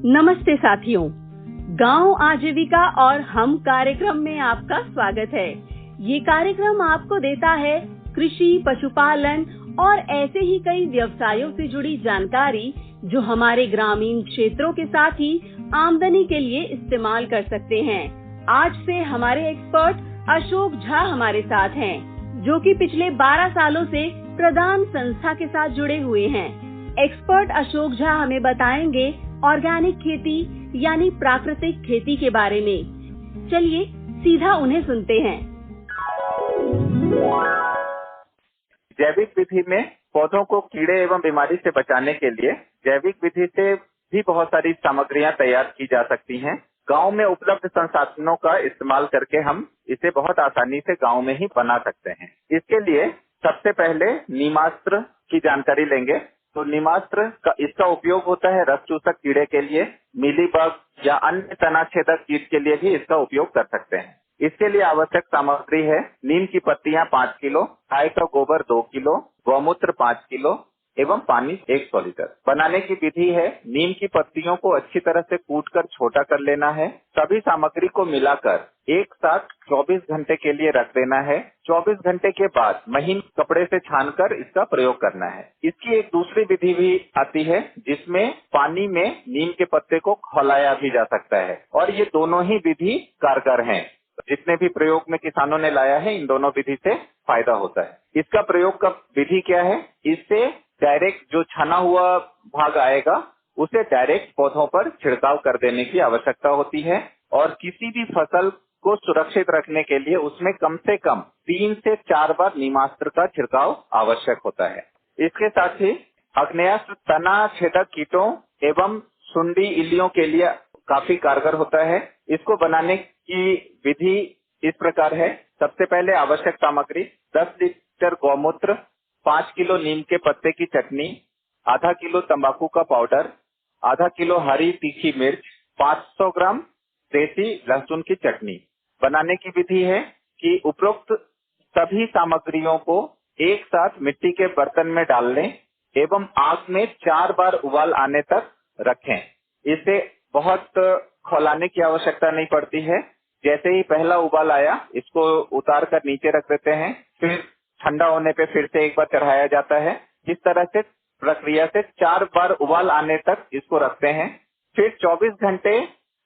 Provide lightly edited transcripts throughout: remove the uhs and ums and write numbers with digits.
नमस्ते साथियों, गांव आजीविका और हम कार्यक्रम में आपका स्वागत है। ये कार्यक्रम आपको देता है कृषि, पशुपालन और ऐसे ही कई व्यवसायों से जुड़ी जानकारी जो हमारे ग्रामीण क्षेत्रों के साथ ही आमदनी के लिए इस्तेमाल कर सकते हैं। आज से हमारे एक्सपर्ट अशोक झा हमारे साथ हैं, जो कि पिछले 12 सालों से प्रदान संस्था के साथ जुड़े हुए हैं। एक्सपर्ट अशोक झा हमें बताएंगे ऑर्गेनिक खेती यानी प्राकृतिक खेती के बारे में। चलिए सीधा उन्हें सुनते हैं। जैविक विधि में पौधों को कीड़े एवं बीमारी से बचाने के लिए जैविक विधि से भी बहुत सारी सामग्रियां तैयार की जा सकती हैं। गांव में उपलब्ध संसाधनों का इस्तेमाल करके हम इसे बहुत आसानी से गांव में ही बना सकते हैं। इसके लिए सबसे पहले नीमास्त्र की जानकारी लेंगे। तो नीमास्त्र का इसका उपयोग होता है रस चूसक कीड़े के लिए, मीलीबग या अन्य तना छेदक कीट के लिए भी इसका उपयोग कर सकते हैं। इसके लिए आवश्यक सामग्री है नीम की पत्तियां 5 किलो, गाय का गोबर 2 किलो, गौमूत्र 5 किलो एवं पानी 100 लीटर। बनाने की विधि है, नीम की पत्तियों को अच्छी तरह से कूटकर छोटा कर लेना है। सभी सामग्री को मिलाकर एक साथ 24 घंटे के लिए रख देना है। 24 घंटे के बाद महीन कपड़े से छानकर इसका प्रयोग करना है। इसकी एक दूसरी विधि भी आती है जिसमें पानी में नीम के पत्ते को खौलाया भी जा सकता है और ये दोनों ही विधि कारगर हैं। जितने भी प्रयोग में किसानों ने लाया है, इन दोनों विधि से फायदा होता है। इसका प्रयोग का विधि क्या है? इससे डायरेक्ट जो छना हुआ भाग आएगा उसे डायरेक्ट पौधों पर छिड़काव कर देने की आवश्यकता होती है और किसी भी फसल को सुरक्षित रखने के लिए उसमें कम से कम 3 से 4 बार नीमास्त्र का छिड़काव आवश्यक होता है। इसके साथ ही अग्नेयास्त्र तना छेदक कीटों एवं सुंडी इल्लियों के लिए काफी कारगर होता है। इसको बनाने की विधि इस प्रकार है। सबसे पहले आवश्यक सामग्री 10 लीटर गौमूत्र, 5 किलो नीम के पत्ते की चटनी, आधा किलो तंबाकू का पाउडर, आधा किलो हरी तीखी मिर्च, 500 ग्राम देसी लहसुन की चटनी। बनाने की विधि है कि उपरोक्त सभी सामग्रियों को एक साथ मिट्टी के बर्तन में डाल लें एवं आग में 4 बार उबाल आने तक रखें। इसे बहुत खौलाने की आवश्यकता नहीं पड़ती है। जैसे ही पहला उबाल आया, इसको उतार कर नीचे रख देते हैं, फिर ठंडा होने पे फिर से एक बार चढ़ाया जाता है। इस तरह से प्रक्रिया से 4 बार उबाल आने तक इसको रखते हैं। फिर 24 घंटे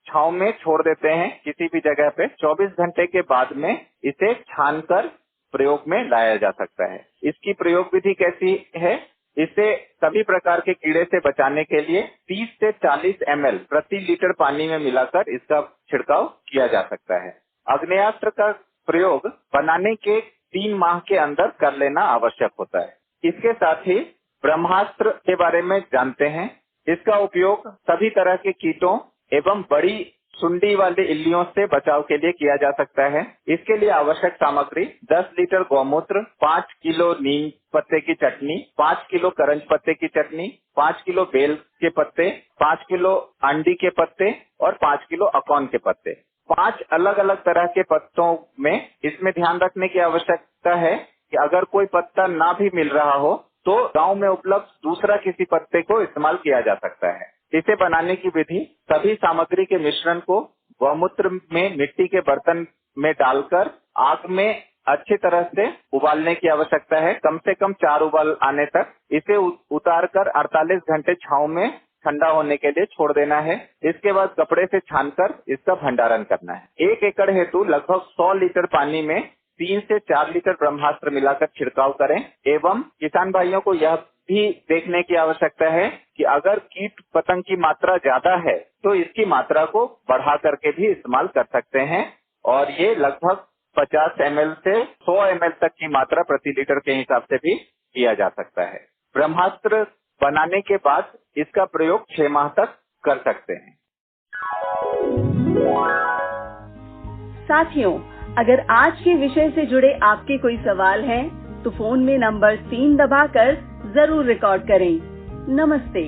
छांव में छोड़ देते हैं किसी भी जगह पे। 24 घंटे के बाद में इसे छानकर प्रयोग में लाया जा सकता है। इसकी प्रयोग विधि कैसी है? इसे सभी प्रकार के कीड़े से बचाने के लिए 30 से 40 ml प्रति लीटर पानी में मिलाकर इसका छिड़काव किया जा सकता है। आग्नेयास्त्र का प्रयोग बनाने के 3 माह के अंदर कर लेना आवश्यक होता है। इसके साथ ही ब्रह्मास्त्र के बारे में जानते हैं। इसका उपयोग सभी तरह के कीटों एवं बड़ी सुंडी वाले इल्लियों से बचाव के लिए किया जा सकता है। इसके लिए आवश्यक सामग्री 10 लीटर गौमूत्र, 5 किलो नीम पत्ते की चटनी, 5 किलो करंज पत्ते की चटनी, 5 किलो बेल के पत्ते, 5 किलो अंडी के पत्ते और 5 किलो अकौन के पत्ते। 5 अलग अलग तरह के पत्तों में इसमें ध्यान रखने की आवश्यकता है कि अगर कोई पत्ता ना भी मिल रहा हो तो गांव में उपलब्ध दूसरा किसी पत्ते को इस्तेमाल किया जा सकता है। इसे बनाने की विधि, सभी सामग्री के मिश्रण को गौमूत्र में मिट्टी के बर्तन में डालकर आग में अच्छी तरह से उबालने की आवश्यकता है, कम से कम 4 उबाल आने तक। इसे उतारकर 48 घंटे छांव में ठंडा होने के लिए छोड़ देना है। इसके बाद कपड़े से छानकर इसका भंडारण करना है। 1 एकड़ हेतु लगभग 100 लीटर पानी में 3 से 4 लीटर ब्रह्मास्त्र मिलाकर छिड़काव करें एवं किसान भाइयों को यह भी देखने की आवश्यकता है कि अगर कीट पतंग की मात्रा ज्यादा है तो इसकी मात्रा को बढ़ा करके भी इस्तेमाल कर सकते हैं और ये लगभग 50 ml से 100 ml तक की मात्रा प्रति लीटर के हिसाब से भी किया जा सकता है। ब्रह्मास्त्र बनाने के बाद इसका प्रयोग 6 माह तक कर सकते हैं। साथियों, अगर आज के विषय से जुड़े आपके कोई सवाल हैं, तो फोन में नंबर 3 दबाकर जरूर रिकॉर्ड करें। नमस्ते।